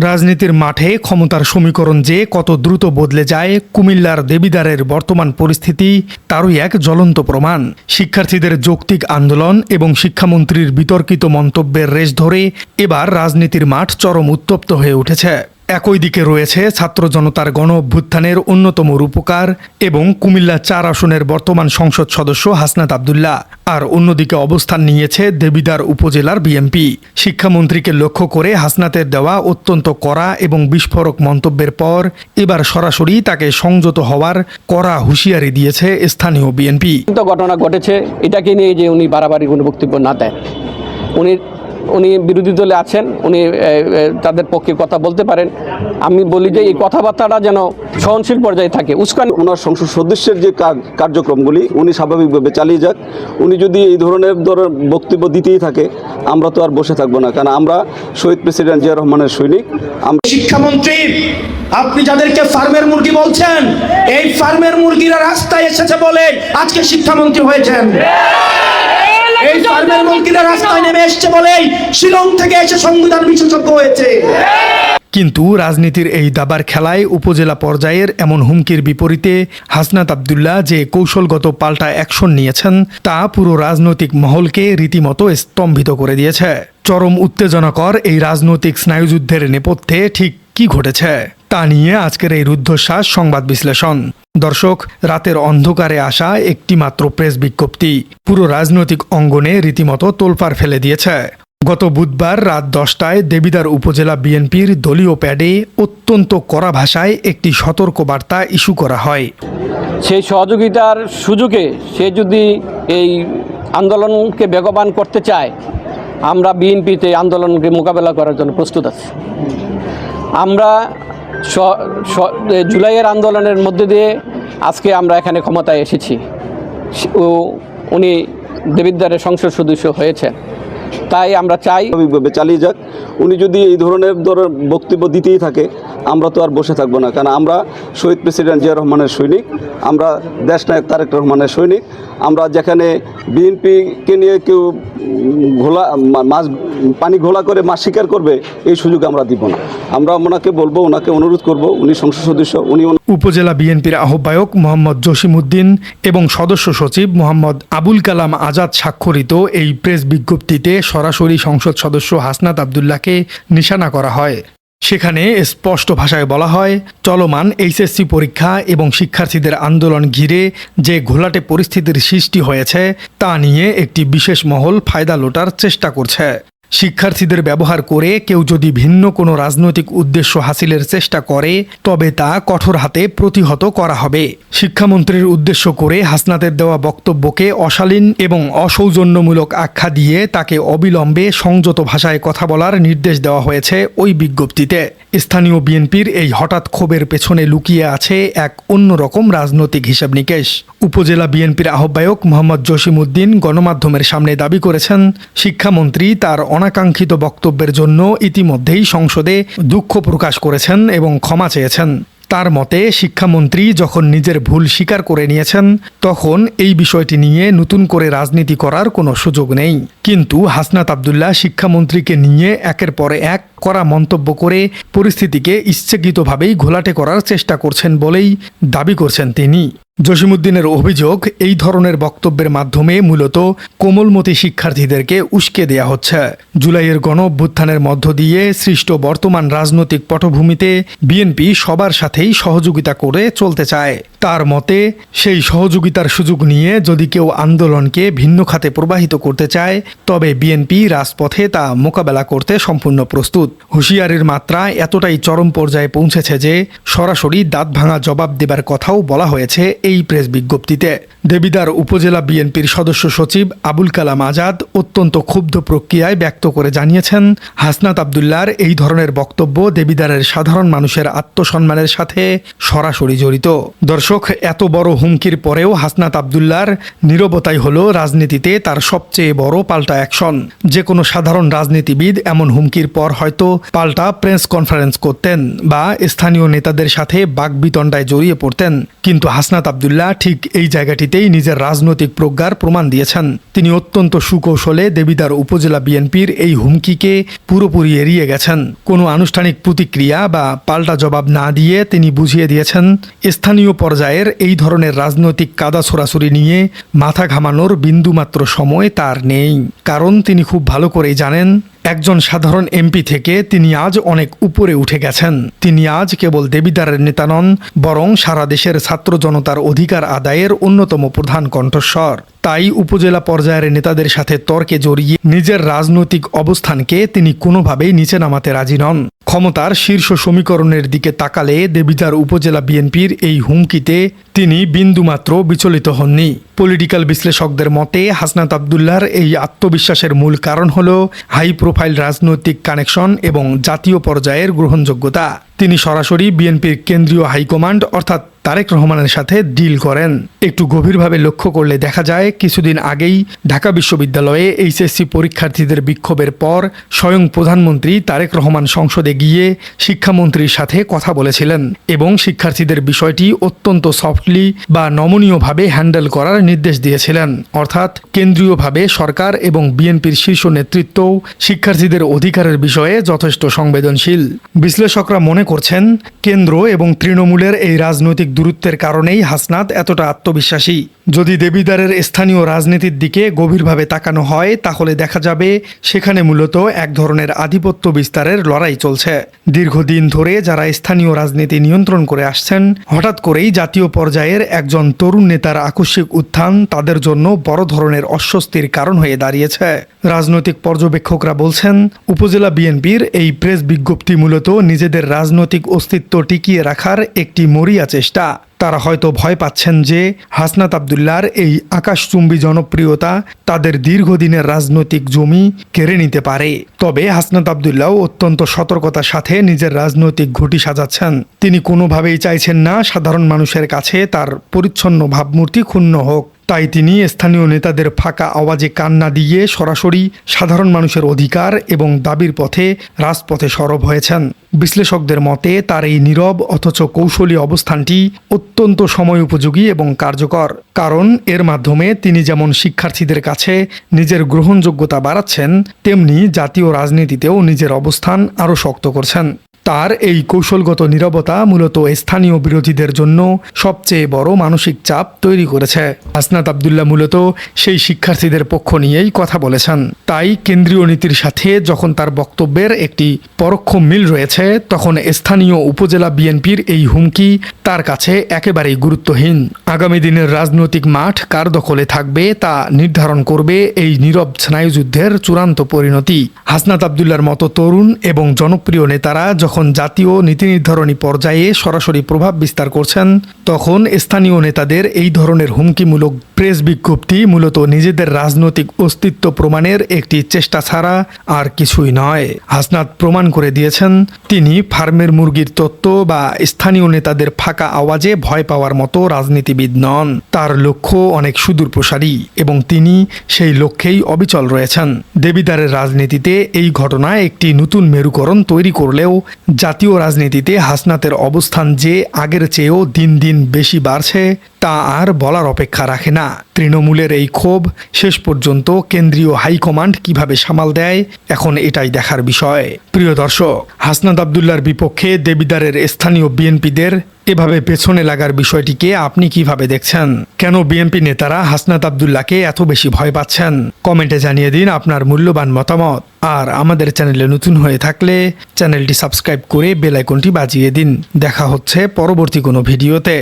রাজনীতির মাঠে ক্ষমতার সমীকরণ যে কত দ্রুত বদলে যায় কুমিল্লার দেবিদ্বারের বর্তমান পরিস্থিতি তারই এক জ্বলন্ত প্রমাণ। শিক্ষার্থীদের যৌক্তিক আন্দোলন এবং শিক্ষামন্ত্রীর বিতর্কিত মন্তব্যের রেশ ধরে এবার রাজনীতির মাঠ চরম উত্তপ্ত হয়ে উঠেছে। একই দিকে রয়েছে ছাত্র জনতার গণ অভ্যুত্থানের অন্যতম রূপকার এবং কুমিল্লা ৪ আসনের বর্তমান সংসদ সদস্য হাসনাত আব্দুল্লাহ, আর অন্যদিকে অবস্থান নিয়েছে দেবিদ্বার উপজেলার বিএনপি। শিক্ষামন্ত্রীকে লক্ষ্য করে হাসনাতের দেওয়া অত্যন্ত কড়া এবং বিস্ফোরক মন্তব্যের পর এবার সরাসরি তাকে সংযত হওয়ার কড়া হুঁশিয়ারি দিয়েছে স্থানীয় বিএনপি। ঘটনা ঘটেছে, এটাকে নিয়ে যে উনি বাড়াবাড়ি কোনো বক্তব্য না দেন। উনি বিরোধী দলে আছেন, উনি তাদের পক্ষে কথা বলতে পারেন। আমি বলি যে এই কথাবার্তাটা যেন সহনশীল পর্যায়ে থাকে। উস্কানি ওনার সংসদ সদস্যের যে কার্যক্রমগুলি উনি স্বাভাবিকভাবে চালিয়ে যাক। উনি যদি এই ধরনের বক্তব্য দিতেই থাকে, আমরা তো আর বসে থাকবো না, কারণ আমরা শহীদ প্রেসিডেন্ট জিয়া রহমানের সৈনিক। শিক্ষামন্ত্রী, আপনি যাদেরকে ফার্মের মুরগি বলছেন, এই ফার্মের মুরগিরা রাস্তায় এসেছে বলে আজকে শিক্ষামন্ত্রী হয়েছেন। এই ফার্মের মুরগিরা রাস্তায় নেমে এসেছে বলেই শিলং থেকে এসে সংবিধান বিশেষজ্ঞ হয়েছে। কিন্তু রাজনীতির এই দাবার খেলায় উপজেলা পর্যায়ের এমন হুমকির বিপরীতে হাসনাত আব্দুল্লাহ যে কৌশলগত পাল্টা অ্যাকশন নিয়েছেন তা পুরো রাজনৈতিক মহলকে রীতিমতো স্তম্ভিত করে দিয়েছে। চরম উত্তেজনাকর এই রাজনৈতিক স্নায়ুযুদ্ধের নেপথ্যে ঠিক কি ঘটেছে তা নিয়ে আজকের এই রুদ্ধশ্বাস সংবাদ বিশ্লেষণ। দর্শক, রাতের অন্ধকারে আসা একটি মাত্র প্রেস বিজ্ঞপ্তি পুরো রাজনৈতিক অঙ্গনে রীতিমতো তোলপাড় ফেলে দিয়েছে। গত বুধবার রাত 10টায় দেবিদ্বার উপজেলা বিএনপির দলীয় প্যাডে অত্যন্ত কড়া ভাষায় একটি সতর্ক বার্তা ইস্যু করা হয়। সেই সহযোগিতার সুযোগে সে যদি এই আন্দোলনকে বেগবান করতে চায়, আমরা বিএনপিতে আন্দোলনকে মোকাবেলা করার জন্য প্রস্তুত আছি। আমরা জুলাইয়ের আন্দোলনের মধ্যে দিয়ে আজকে আমরা এখানে ক্ষমতায় এসেছি। উনি দেবিদ্বারের সংসদ সদস্য হয়েছেন, তাই আমরা চাই স্বাভাবিকভাবে চালিয়ে যাক। উনি যদি এই ধরনের বক্তব্য দিতেই থাকে, আমরা তো আর বসে থাকবো না, কারণ আমরা শহীদ প্রেসিডেন্ট জিয়া রহমানের সৈনিক, আমরা দেশনায়ক তারেক রহমানের সৈনিক। আমরা যেখানে বিএনপিকে নিয়ে কেউ পানি ঘোলা করে মাছ শিকার করবে, এই সুযোগ আমরা দিব না। আমরা ওনাকে বলবো, ওনাকে অনুরোধ করব, উনি সংসদ সদস্য। উপজেলা বিএনপির আহ্বায়ক মোহাম্মদ জসিমউদ্দিন এবং সদস্য সচিব মোহাম্মদ আবুল কালাম আজাদ স্বাক্ষরিত এই প্রেস বিজ্ঞপ্তিতে সরাসরি সংসদ সদস্য হাসনাত আব্দুল্লাহকে নিশানা করা হয়। সেখানে স্পষ্ট ভাষায় বলা হয়, চলমান এইচএসসি পরীক্ষা এবং শিক্ষার্থীদের আন্দোলন ঘিরে যে ঘোলাটে পরিস্থিতির সৃষ্টি হয়েছে তা নিয়ে একটি বিশেষ মহল ফায়দা লোটার চেষ্টা করছে। শিক্ষার্থীদের ব্যবহার করে কেউ যদি ভিন্ন কোনো রাজনৈতিক উদ্দেশ্য হাসিলের চেষ্টা করে তবে তা কঠোর হাতে প্রতিহত করা হবে। শিক্ষামন্ত্রীর উদ্দেশ্য করে হাসনাতের দেওয়া বক্তব্যকে অশালীন এবং অসৌজন্যমূলক আখ্যা দিয়ে তাকে অবিলম্বে সংযত ভাষায় কথা বলার নির্দেশ দেওয়া হয়েছে ওই বিজ্ঞপ্তিতে। স্থানীয় বিএনপির এই হঠাৎ ক্ষোভের পেছনে লুকিয়ে আছে এক অন্যরকম রাজনৈতিক হিসাব নিকেশ। উপজেলা বিএনপির আহ্বায়ক মোহাম্মদ জসিমউদ্দিন গণমাধ্যমের সামনে দাবি করেছেন, শিক্ষামন্ত্রী তার অনাকাঙ্ক্ষিত বক্তব্যের জন্য ইতিমধ্যেই সংসদে দুঃখ প্রকাশ করেছেন এবং ক্ষমা চেয়েছেন। তার মতে, শিক্ষামন্ত্রী যখন নিজের ভুল স্বীকার করে নিয়েছেন তখন এই বিষয়টি নিয়ে নতুন করে রাজনীতি করার কোনো সুযোগ নেই। কিন্তু হাসনাত আব্দুল্লাহ শিক্ষামন্ত্রীকে নিয়ে একের পর এক কড়া মন্তব্য করে পরিস্থিতিকে ইচ্ছাকৃতভাবেই ঘোলাটে করার চেষ্টা করছেন বলেই দাবি করছেন তিনি। জসিমউদ্দিনের অভিযোগ, এই ধরনের বক্তব্যের মাধ্যমে মূলত কোমলমতি শিক্ষার্থীদেরকে উস্কে দেয়া হচ্ছে। জুলাইয়ের গণ অভ্যুত্থানের মধ্য দিয়ে সৃষ্ট বর্তমান রাজনৈতিক পটভূমিতে বিএনপি সবার সাথেই সহযোগিতা করে চলতে চায়। তার মতে, সেই সহযোগিতার সুযোগ নিয়ে যদি কেউ আন্দোলনকে ভিন্ন খাতে প্রবাহিত করতে চায় তবে বিএনপি রাজপথে তা মোকাবেলা করতে সম্পূর্ণ প্রস্তুত। হুঁশিয়ারির মাত্রা এতটাই চরম পর্যায়ে পৌঁছেছে যে সরাসরি দাঁত ভাঙা জবাব দেবার কথাও বলা হয়েছে এই প্রেস বিজ্ঞপ্তিতে। দেবিদ্বার উপজেলা বিএনপির সদস্য সচিব আবুল কালাম আজাদ অত্যন্ত ক্ষুব্ধ প্রক্রিয়ায় ব্যক্ত করে জানিয়েছেন, হাসনাত আব্দুল্লাহর এই ধরনের বক্তব্য দেবিদ্বারের সাধারণ মানুষের আত্মসম্মানের সাথে সরাসরি জড়িত। দর্শক, দর্শক, এত বড় হুমকির পরেও হাসনাত আব্দুল্লাহর নীরবতাই হলো রাজনীতিতে তার সবচেয়ে বড় পাল্টা অ্যাকশন। যে কোনো সাধারণ রাজনীতিবিদ এমন হুমকির পর হয়তো পাল্টা প্রেস কনফারেন্স করতেন বা স্থানীয় নেতাদের সাথে বাকবিতণ্ডায় জড়িয়ে পড়তেন, কিন্তু হাসনাত আব্দুল্লাহ ঠিক এই জায়গাটিতেই নিজের রাজনৈতিক প্রজ্ঞার প্রমাণ দিয়েছেন। তিনি অত্যন্ত সুকৌশলে দেবিদ্বার উপজেলা বিএনপির এই হুমকিকে পুরোপুরি এড়িয়ে গেছেন। কোনো আনুষ্ঠানিক প্রতিক্রিয়া বা পাল্টা জবাব না দিয়ে তিনি বুঝিয়ে দিয়েছেন, স্থানীয় পর্যায়ের এই ধরনের রাজনৈতিক কাদা ছোড়াছুরি নিয়ে মাথা ঘামানোর বিন্দুমাত্র সময় তার নেই। কারণ তিনি খুব ভালো করেই জানেন, একজন সাধারণ এমপি থেকে তিনি আজ অনেক উপরে উঠে গেছেন। তিনি আজ কেবল দেবিদ্বারের নেতা নন, বরং সারা দেশের ছাত্র জনতার অধিকার আদায়ের অন্যতম প্রধান কণ্ঠস্বর। তাই উপজেলা পর্যায়ের নেতাদের সাথে তর্কে জড়িয়ে নিজের রাজনৈতিক অবস্থানকে তিনি কোনোভাবেই নিচে নামাতে রাজি নন। ক্ষমতার শীর্ষ সমীকরণের দিকে তাকালে দেবিদ্বার উপজেলা বিএনপির এই হুমকিতে তিনি বিন্দুমাত্র বিচলিত হননি। পলিটিক্যাল বিশ্লেষকদের মতে হাসনাত আব্দুল্লাহর এই আত্মবিশ্বাসের মূল কারণ হল হাই প্রোফাইল রাজনৈতিক কানেকশন এবং জাতীয় পর্যায়ের গ্রহণযোগ্যতা। তিনি সরাসরি বিএনপির কেন্দ্রীয় হাইকমান্ড অর্থাৎ তারেক রহমানের সাথে ডিল করেন। একটু গভীরভাবে লক্ষ্য করলে দেখা যায়, কিছুদিন আগেই ঢাকা বিশ্ববিদ্যালয়ে এইচএসসি পরীক্ষার্থীদের বিক্ষোভের পর স্বয়ং প্রধানমন্ত্রী তারেক রহমান সংসদে গিয়ে শিক্ষামন্ত্রীর সাথে কথা বলেছিলেন এবং শিক্ষার্থীদের বিষয়টি অত্যন্ত সফটলি বা নমনীয়ভাবে হ্যান্ডেল করার নির্দেশ দিয়েছিলেন। অর্থাৎ কেন্দ্রীয়ভাবে সরকার এবং বিএনপির শীর্ষ নেতৃত্বও শিক্ষার্থীদের অধিকারের বিষয়ে যথেষ্ট সংবেদনশীল। বিশ্লেষকরা মনে করছেন, কেন্দ্র এবং তৃণমূলের এই রাজনৈতিক দূরত্বের কারণেই হাসনাত এতটা আত্মবিশ্বাসী। যদি দেবিদ্বারের স্থানীয় রাজনীতির দিকে গভীরভাবে তাকানো হয়, তাহলে দেখা যাবে সেখানে মূলত এক ধরনের আধিপত্য বিস্তারের লড়াই চলছে। দীর্ঘদিন ধরে যারা স্থানীয় রাজনীতি নিয়ন্ত্রণ করে আসছেন, হঠাৎ করেই জাতীয় পর্যায়ের একজন তরুণ নেতার আকস্মিক উত্থান তাদের জন্য বড় ধরনের অস্বস্তির কারণ হয়ে দাঁড়িয়েছে। রাজনৈতিক পর্যবেক্ষকরা বলছেন, উপজেলা বিএনপির এই প্রেস বিজ্ঞপ্তি মূলত নিজেদের রাজনৈতিক অস্তিত্ব টিকিয়ে রাখার একটি মরিয়া চেষ্টা। তারা হয়তো ভয় পাচ্ছেন যে হাসনাত আব্দুল্লাহর এই আকাশচুম্বী জনপ্রিয়তা তাদের দীর্ঘদিনের রাজনৈতিক জমি কেড়ে নিতে পারে। তবে হাসনাত আব্দুল্লাহ অত্যন্ত সতর্কতার সাথে নিজের রাজনৈতিক ঘুঁটি সাজাচ্ছেন। তিনি কোনোভাবেই চাইছেন না সাধারণ মানুষের কাছে তার পরিচ্ছন্ন ভাবমূর্তি ক্ষুণ্ণ হোক। তাই তিনি স্থানীয় নেতাদের ফাঁকা আওয়াজে কান না দিয়ে সরাসরি সাধারণ মানুষের অধিকার এবং দাবির পথে রাজপথে সরব হয়েছেন। বিশ্লেষকদের মতে তার এই নীরব অথচ কৌশলী অবস্থানটি অত্যন্ত সময় উপযোগী এবং কার্যকর। কারণ এর মাধ্যমে তিনি যেমন শিক্ষার্থীদের কাছে নিজের গ্রহণযোগ্যতা বাড়াচ্ছেন, তেমনি জাতীয় রাজনীতিতেও নিজের অবস্থান আরও শক্ত করছেন। তার এই কৌশলগত নীরবতা মূলত স্থানীয় বিরোধীদের জন্য সবচেয়ে বড় মানসিক চাপ তৈরি করেছে। হাসনাত আব্দুল্লাহ মূলত সেই শিক্ষার্থীদের পক্ষ নিয়েই কথা বলেছেন। তাই কেন্দ্রীয় নীতির সাথে যখন তার বক্তব্যের একটি পরোক্ষ মিল রয়েছে, তখন স্থানীয় উপজেলা বিএনপির এই হুমকি তার কাছে একেবারেই গুরুত্বহীন। আগামী দিনের রাজনৈতিক মাঠ কার দখলে থাকবে তা নির্ধারণ করবে এই নীরব স্নায়ুযুদ্ধের চূড়ান্ত পরিণতি। হাসনাত আব্দুল্লাহর মতো তরুণ এবং জনপ্রিয় নেতারা যখন জাতীয় নীতি নির্ধারণী পর্যায়ে সরাসরি প্রভাব বিস্তার করছেন, তখন স্থানীয় নেতাদের এই ধরনের হুমকিমূলক প্রেস বিজ্ঞপ্তি মূলত নিজেদের রাজনৈতিক অস্তিত্ব প্রমাণের একটি চেষ্টা ছাড়া আর কিছুই নয়। হাসনাত প্রমাণ করে দিয়েছেন, তিনি ফার্মের মুরগির তত্ত্ব বা স্থানীয় নেতাদের ফাঁকা আওয়াজে ভয় পাওয়ার মতো রাজনীতিবিদ নন। তার লক্ষ্য অনেক সুদূরপ্রসারী এবং তিনি সেই লক্ষ্যেই অবিচল রয়েছেন। দেবিদ্বারের রাজনীতিতে এই ঘটনা একটি নতুন মেরুকরণ তৈরি করলেও জাতীয় রাজনীতিতে হাসনাতের অবস্থান যে আগের চেয়েও দিন দিন বেশি বাড়ছে তা আর বলার অপেক্ষা রাখে না। তৃণমূলের এই ক্ষোভ শেষ পর্যন্ত কেন্দ্রীয় হাইকমান্ড কিভাবে সামাল দেয়, এখন এটাই দেখার বিষয়। প্রিয় দর্শক, হাসনাত আব্দুল্লাহর বিপক্ষে দেবিদ্বারের স্থানীয় বিএনপিদের এভাবে পেছনে লাগার বিষয়টিকে আপনি কিভাবে দেখছেন? কেন বিএনপি নেতারা হাসনাত আব্দুল্লাহকে এত বেশি ভয় পাচ্ছেন? কমেন্টে জানিয়ে দিন আপনার মূল্যবান মতামত। আর আমাদের চ্যানেলে নতুন হয়ে থাকলে চ্যানেলটি সাবস্ক্রাইব করে বেল আইকনটি বাজিয়ে দিন। দেখা হচ্ছে পরবর্তী কোনো ভিডিওতে।